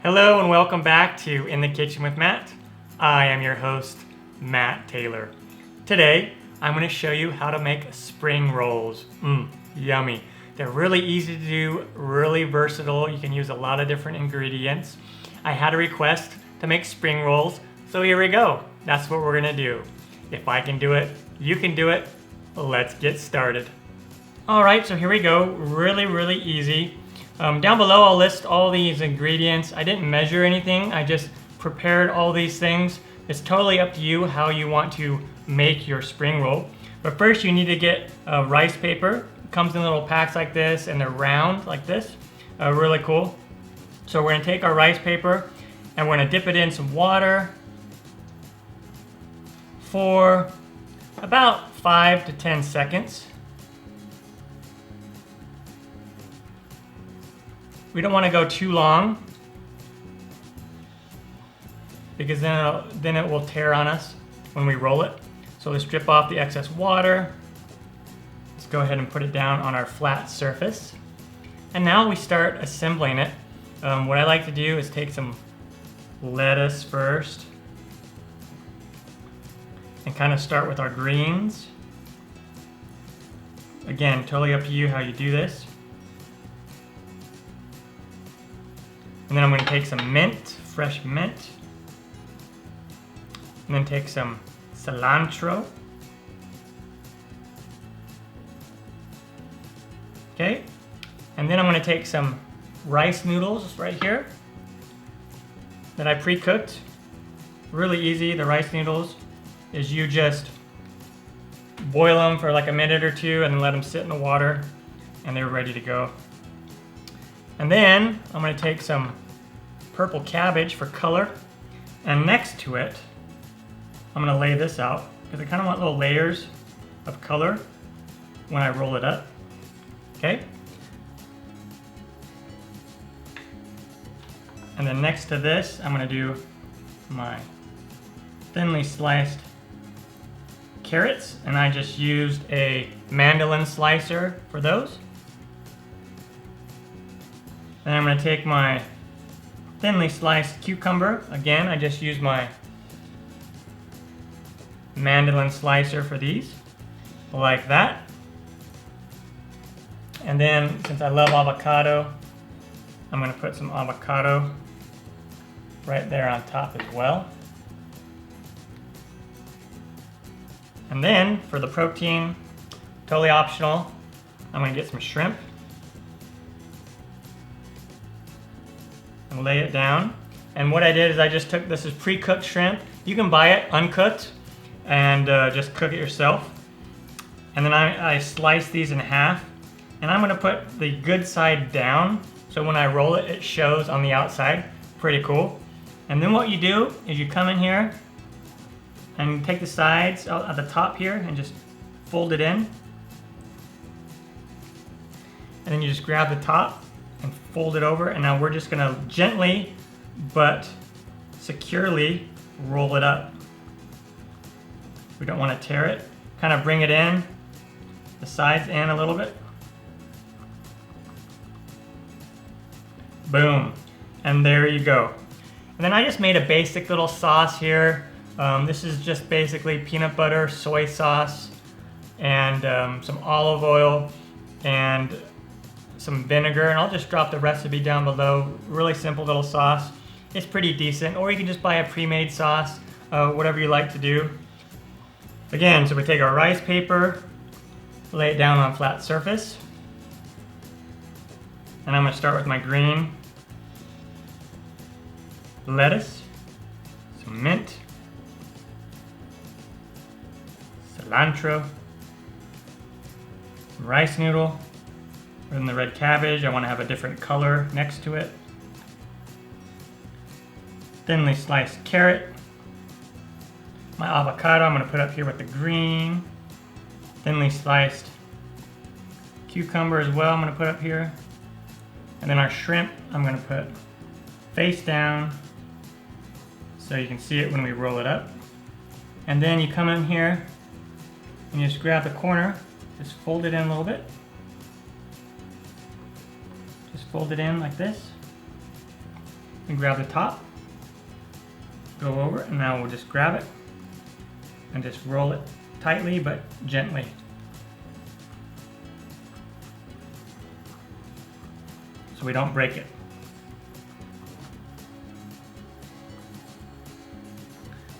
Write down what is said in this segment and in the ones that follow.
Hello and welcome back to In the Kitchen with Matt. I am your host, Matt Taylor. Today, I'm going to show you how to make spring rolls. Yummy. They're really easy to do, really versatile. You can use a lot of different ingredients. I had a request to make spring rolls, so here we go. That's what we're going to do. If I can do it, you can do it. Let's get started. All right, so here we go. Really easy. Down below, I'll list all these ingredients. I didn't measure anything. I just prepared all these things. It's totally up to you how you want to make your spring roll. But first, you need to get rice paper. It comes in little packs like this, and they're round like this. Really cool. So we're gonna take our rice paper, and we're gonna dip it in some water for about 5 to 10 seconds. We don't want to go too long because then it will tear on us when we roll it. So let's strip off the excess water. Let's go ahead and put it down on our flat surface. And now we start assembling it. What I like to do is take some lettuce first and kind of start with our greens. Again, totally up to you how you do this. And then I'm going to take some mint, fresh mint. And then take some cilantro. Okay. And then I'm going to take some rice noodles right here that I pre-cooked. Really easy. The rice noodles is you just boil them for like a minute or two and then let them sit in the water and they're ready to go. And then I'm going to take some purple cabbage for color, and next to it I'm going to lay this out because I kind of want little layers of color when I roll it up. Okay? And then next to this I'm going to do my thinly sliced carrots, and I just used a mandolin slicer for those. Then I'm going to take my thinly sliced cucumber. Again, I just used my mandolin slicer for these, like that. And then, since I love avocado, I'm going to put some avocado right there on top as well. And then, for the protein, totally optional, I'm going to get some shrimp. And lay it down. And what I did is I just took, this is pre-cooked shrimp. You can buy it uncooked and just cook it yourself. And then I slice these in half. And I'm going to put the good side down so when I roll it, it shows on the outside. Pretty cool. And then what you do is you come in here and take the sides out at the top here and just fold it in. And then you just grab the top and fold it over, and now we're just going to gently but securely roll it up. We don't want to tear it. Kind of bring it in, the sides in a little bit. Boom. And there you go. And then I just made a basic little sauce here. This is just basically peanut butter, soy sauce, and some olive oil, and some vinegar, and I'll just drop the recipe down below. Really simple little sauce. It's pretty decent, or you can just buy a pre-made sauce, whatever you like to do. Again, so we take our rice paper, lay it down on a flat surface, and I'm going to start with my green lettuce, some mint, cilantro, some rice noodle. And the red cabbage, I want to have a different color next to it. Thinly sliced carrot. My avocado I'm going to put up here with the green. Thinly sliced cucumber as well I'm going to put up here. And then our shrimp I'm going to put face down so you can see it when we roll it up. And then you come in here and you just grab the corner, just fold it in a little bit. Just fold it in like this. and grab the top, go over, and now we'll just grab it and just roll it tightly but gently. So we don't break it.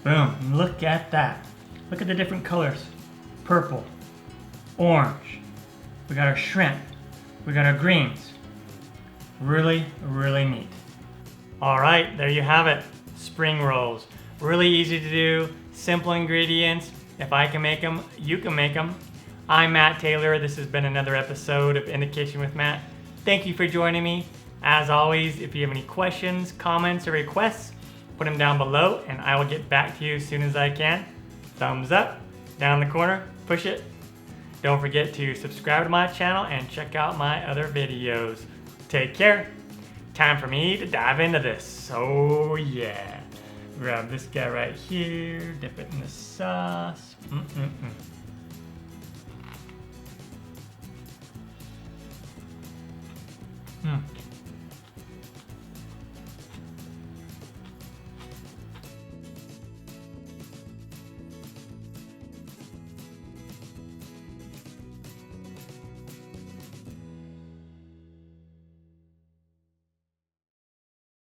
Boom, look at that. Look at the different colors. Purple, orange, we got our shrimp, we got our greens. Really, really neat. All right, there you have it. Spring rolls. Really easy to do, simple ingredients. If I can make them, you can make them. I'm Matt Taylor. This has been another episode of In the Kitchen with Matt. Thank you for joining me. As always, if you have any questions, comments, or requests, put them down below and I will get back to you as soon as I can. Thumbs up, down the corner, push it. Don't forget to subscribe to my channel and check out my other videos. Take care. Time for me to dive into this. Oh yeah. Grab this guy right here, dip it in the sauce.